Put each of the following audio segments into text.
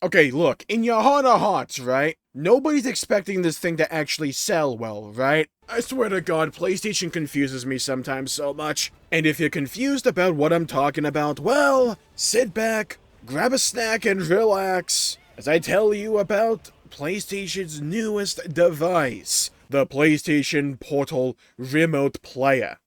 Okay, look, in your heart of hearts, right? Nobody's expecting this thing to actually sell well, right? I swear to God, PlayStation confuses me sometimes so much. And if you're confused about what I'm talking about, well, sit back, grab a snack, and relax as I tell you about PlayStation's newest device, the PlayStation Portal Remote Player,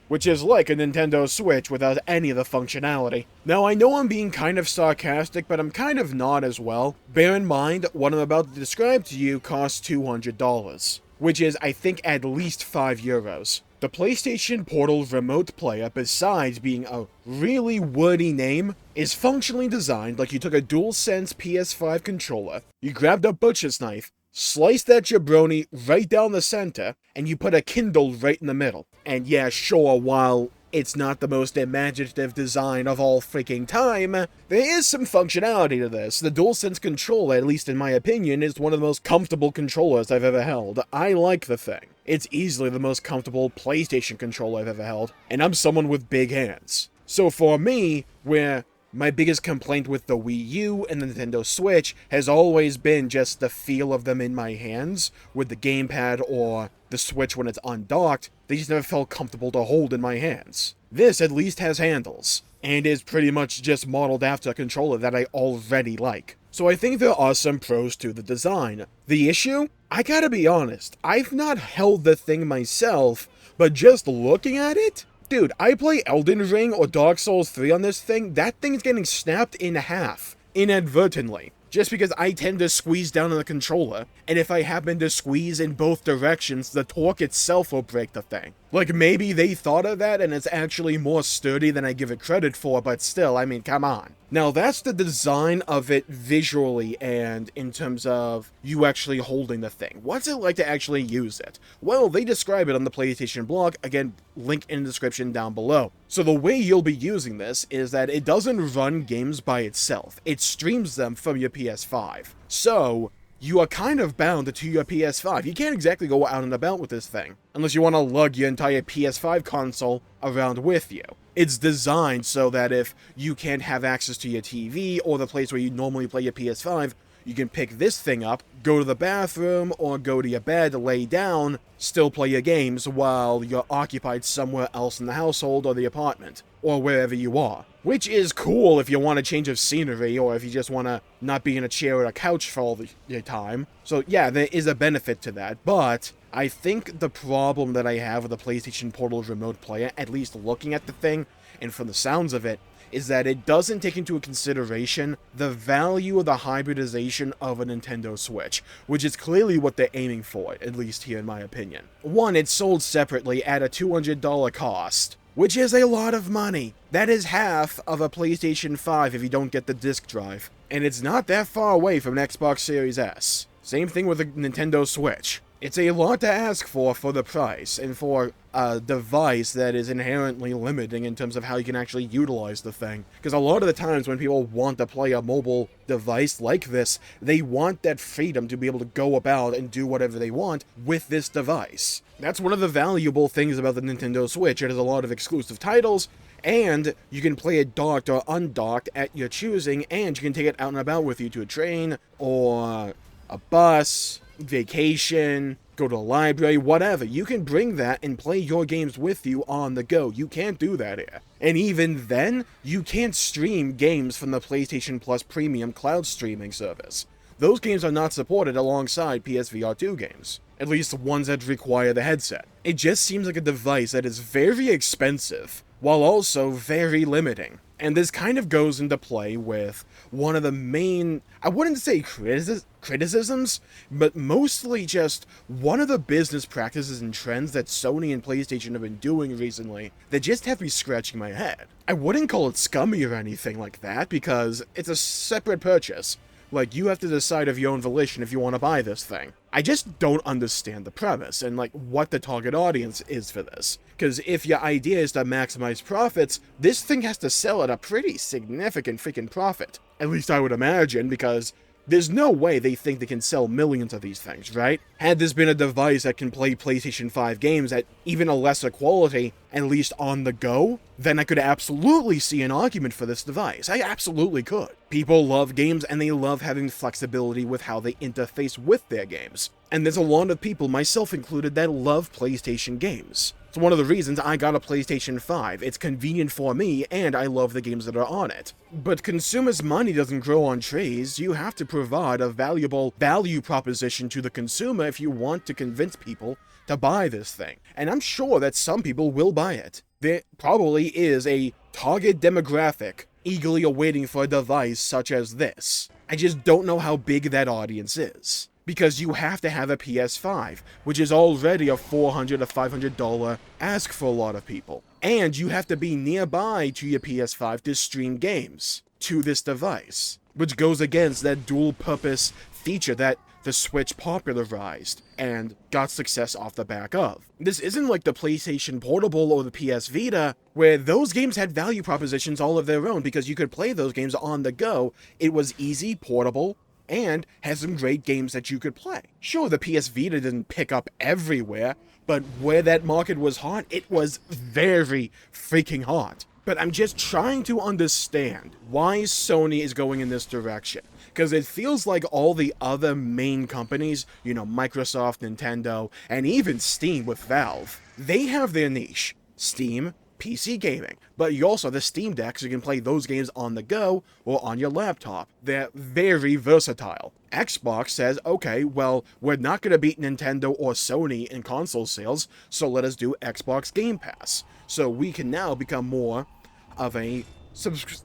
which is like a Nintendo Switch without any of the functionality. Now, I know I'm being kind of sarcastic, but I'm kind of not as well. Bear in mind, what I'm about to describe to you costs $200, which is, I think, at least €5. The PlayStation Portal Remote Player, besides being a really wordy name, is functionally designed like you took a DualSense PS5 controller, you grabbed a butcher's knife, slice that jabroni right down the center, and you put a Kindle right in the middle. And yeah, sure, while it's not the most imaginative design of all freaking time, there is some functionality to this. The DualSense controller, at least in my opinion, is one of the most comfortable controllers I've ever held. I like the thing. It's easily the most comfortable PlayStation controller I've ever held, and I'm someone with big hands. So for me, where my biggest complaint with the Wii U and the Nintendo Switch has always been just the feel of them in my hands, with the gamepad or the Switch when it's undocked. They just never felt comfortable to hold in my hands. This at least has handles, and is pretty much just modeled after a controller that I already like. So I think there are some pros to the design. The issue? I gotta be honest, I've not held the thing myself, but just looking at it, dude, I play Elden Ring or Dark Souls 3 on this thing, that thing's getting snapped in half, inadvertently. Just because I tend to squeeze down on the controller, and if I happen to squeeze in both directions, the torque itself will break the thing. Like, maybe they thought of that and it's actually more sturdy than I give it credit for, but still, I mean, come on. Now, that's the design of it visually and in terms of you actually holding the thing. What's it like to actually use it? Well, they describe it on the PlayStation blog, again, link in the description down below. So the way you'll be using this is that it doesn't run games by itself. It streams them from your PS5. So, you are kind of bound to your PS5. You can't exactly go out and about with this thing, unless you want to lug your entire PS5 console around with you. It's designed so that if you can't have access to your TV or the place where you normally play your PS5, you can pick this thing up, go to the bathroom, or go to your bed, lay down, still play your games while you're occupied somewhere else in the household or the apartment, or wherever you are. Which is cool if you want a change of scenery, or if you just want to not be in a chair or a couch for all your time. So yeah, there is a benefit to that, but I think the problem that I have with the PlayStation Portal Remote Player, at least looking at the thing, and from the sounds of it, is that it doesn't take into consideration the value of the hybridization of a Nintendo Switch, which is clearly what they're aiming for, at least here in my opinion. One, it's sold separately at a $200 cost, which is a lot of money. That is half of a PlayStation 5 if you don't get the disc drive. And it's not that far away from an Xbox Series S. Same thing with the Nintendo Switch. It's a lot to ask for the price, and for a device that is inherently limiting in terms of how you can actually utilize the thing. Because a lot of the times when people want to play a mobile device like this, they want that freedom to be able to go about and do whatever they want with this device. That's one of the valuable things about the Nintendo Switch. It has a lot of exclusive titles, and you can play it docked or undocked at your choosing, and you can take it out and about with you to a train, or a bus, vacation, go to a library, whatever. You can bring that and play your games with you on the go. You can't do that here. And even then, you can't stream games from the PlayStation Plus Premium cloud streaming service. Those games are not supported alongside PSVR 2 games, at least the ones that require the headset. It just seems like a device that is very expensive, while also very limiting. And this kind of goes into play with one of the main, I wouldn't say criticisms, but mostly just one of the business practices and trends that Sony and PlayStation have been doing recently that just have me scratching my head. I wouldn't call it scummy or anything like that, because it's a separate purchase. Like, you have to decide of your own volition if you want to buy this thing. I just don't understand the premise and, like, what the target audience is for this. Because if your idea is to maximize profits, this thing has to sell at a pretty significant freaking profit. At least I would imagine, because There's no way they think they can sell millions of these things, right? Had this been a device that can play PlayStation 5 games at even a lesser quality, at least on the go, then I could absolutely see an argument for this device. I absolutely could. People love games and they love having flexibility with how they interface with their games. And there's a lot of people, myself included, that love PlayStation games. It's one of the reasons I got a PlayStation 5. It's convenient for me, and I love the games that are on it. But consumers' money doesn't grow on trees. You have to provide a valuable value proposition to the consumer if you want to convince people to buy this thing. And I'm sure that some people will buy it. There probably is a target demographic eagerly awaiting for a device such as this. I just don't know how big that audience is. Because you have to have a PS5, which is already a $400 to $500 ask for a lot of people. And you have to be nearby to your PS5 to stream games to this device, which goes against that dual-purpose feature that the Switch popularized and got success off the back of. This isn't like the PlayStation Portable or the PS Vita, where those games had value propositions all of their own because you could play those games on the go. It was easy, portable, and has some great games that you could play. Sure, the PS Vita didn't pick up everywhere, but where that market was hot, it was very freaking hot. But I'm just trying to understand why Sony is going in this direction. Because it feels like all the other main companies, Microsoft, Nintendo, and even Steam with Valve, they have their niche. Steam, PC gaming, but you also have the Steam Deck, so you can play those games on the go or on your laptop. They're very versatile. Xbox says, okay, well, we're not going to beat Nintendo or Sony in console sales, so let us do Xbox Game Pass. So we can now become more of a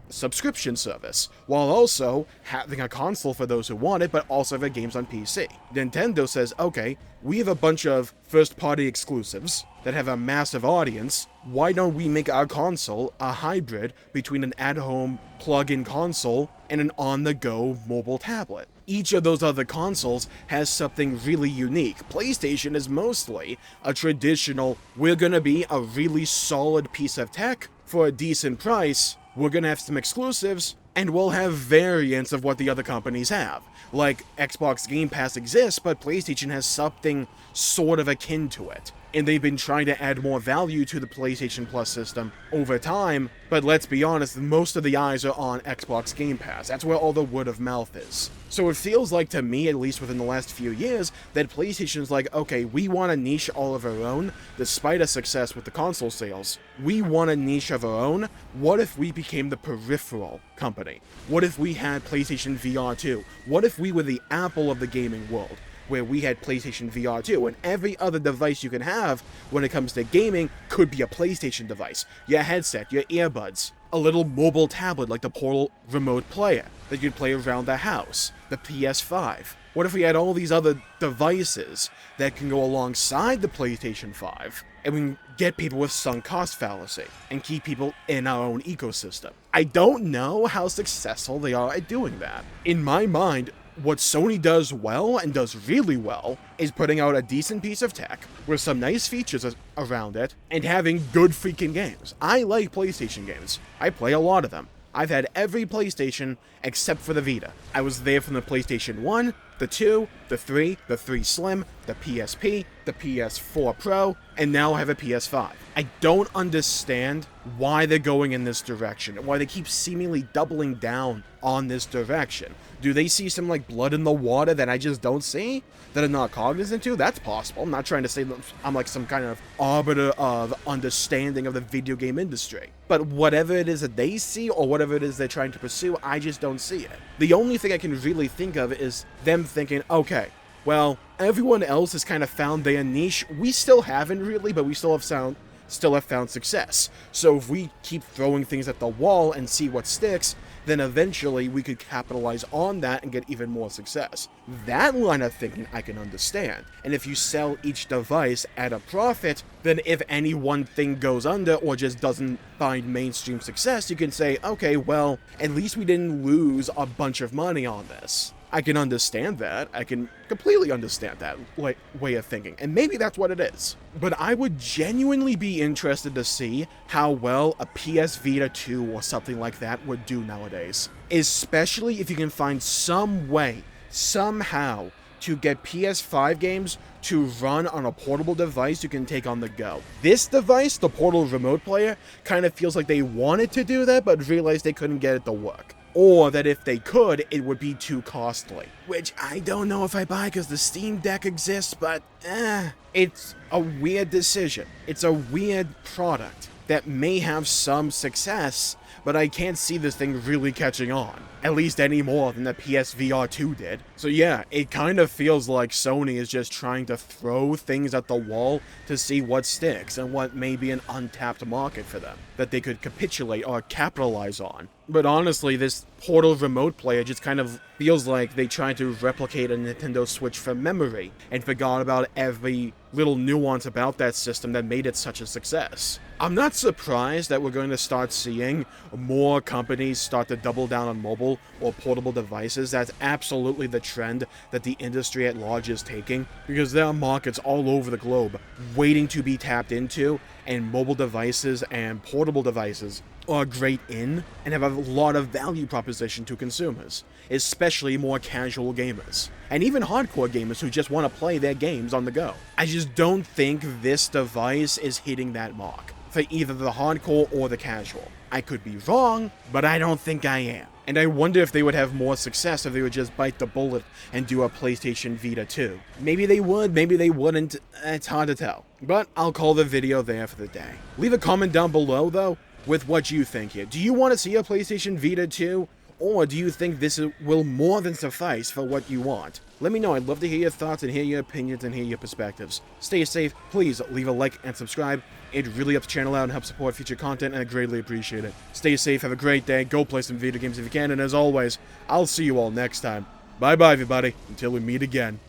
subscription service, while also having a console for those who want it, but also having games on PC. Nintendo says, okay, we have a bunch of first-party exclusives that have a massive audience. Why don't we make our console a hybrid between an at-home plug-in console and an on-the-go mobile tablet? Each of those other consoles has something really unique. PlayStation is mostly a traditional, we're gonna be a really solid piece of tech for a decent price, we're gonna have some exclusives, and we'll have variants of what the other companies have. Like, Xbox Game Pass exists, but PlayStation has something sort of akin to it. And they've been trying to add more value to the PlayStation Plus system over time, but let's be honest, most of the eyes are on Xbox Game Pass. That's where all the word of mouth is. So it feels like to me, at least within the last few years, that PlayStation's like, okay, we want a niche all of our own, despite a success with the console sales. We want a niche of our own. What if we became the peripheral company? What if we had PlayStation VR 2? What if we were the Apple of the gaming world, where we had PlayStation VR 2, and every other device you can have when it comes to gaming could be a PlayStation device. Your headset, your earbuds, a little mobile tablet like the Portal remote player that you'd play around the house, the PS5. What if we had all these other devices that can go alongside the PlayStation 5, and we can get people with sunk cost fallacy, and keep people in our own ecosystem? I don't know how successful they are at doing that. In my mind, what Sony does well, and does really well, is putting out a decent piece of tech with some nice features around it, and having good freaking games. I like PlayStation games. I play a lot of them. I've had every PlayStation except for the Vita. I was there from the PlayStation 1, the 2, the 3, the 3 Slim, the PSP, the PS4 Pro, and now I have a PS5. I don't understand why they're going in this direction, and why they keep seemingly doubling down on this direction. Do they see some, blood in the water that I just don't see? That I'm not cognizant to? That's possible. I'm not trying to say that I'm some kind of arbiter of understanding of the video game industry. But whatever it is that they see, or whatever it is they're trying to pursue, I just don't see it. The only thing I can really think of is them thinking, okay, well, everyone else has kind of found their niche. We still haven't really, but we still have found success. So if we keep throwing things at the wall and see what sticks, then eventually we could capitalize on that and get even more success. That line of thinking I can understand. And if you sell each device at a profit, then if any one thing goes under or just doesn't find mainstream success, you can say, okay, well, at least we didn't lose a bunch of money on this. I can understand that. I can completely understand that way of thinking, and maybe that's what it is. But I would genuinely be interested to see how well a PS Vita 2 or something like that would do nowadays. Especially if you can find some way, somehow, to get PS5 games to run on a portable device you can take on the go. This device, the Portal Remote Player, kind of feels like they wanted to do that but realized they couldn't get it to work. Or that if they could, it would be too costly. Which I don't know if I buy because the Steam Deck exists, but it's a weird decision. It's a weird product that may have some success, but I can't see this thing really catching on. At least any more than the PSVR 2 did. So yeah, it kind of feels like Sony is just trying to throw things at the wall to see what sticks and what may be an untapped market for them that they could capitulate or capitalize on. But honestly, this Portal Remote Player just kind of feels like they tried to replicate a Nintendo Switch from memory and forgot about every little nuance about that system that made it such a success. I'm not surprised that we're going to start seeing more companies start to double down on mobile or portable devices. That's absolutely the trend that the industry at large is taking, because there are markets all over the globe waiting to be tapped into, and mobile devices and portable devices are great in and have a lot of value proposition to consumers, especially more casual gamers, and even hardcore gamers who just want to play their games on the go. I just don't think this device is hitting that mark for either the hardcore or the casual. I could be wrong, but I don't think I am. And I wonder if they would have more success if they would just bite the bullet and do a PlayStation Vita 2. Maybe they would, maybe they wouldn't, it's hard to tell. But I'll call the video there for the day. Leave a comment down below, though, with what you think here. Do you want to see a PlayStation Vita 2? Or do you think this will more than suffice for what you want? Let me know. I'd love to hear your thoughts and hear your opinions and hear your perspectives. Stay safe. Please leave a like and subscribe. It really helps the channel out and helps support future content, and I greatly appreciate it. Stay safe. Have a great day. Go play some video games if you can. And as always, I'll see you all next time. Bye-bye, everybody. Until we meet again.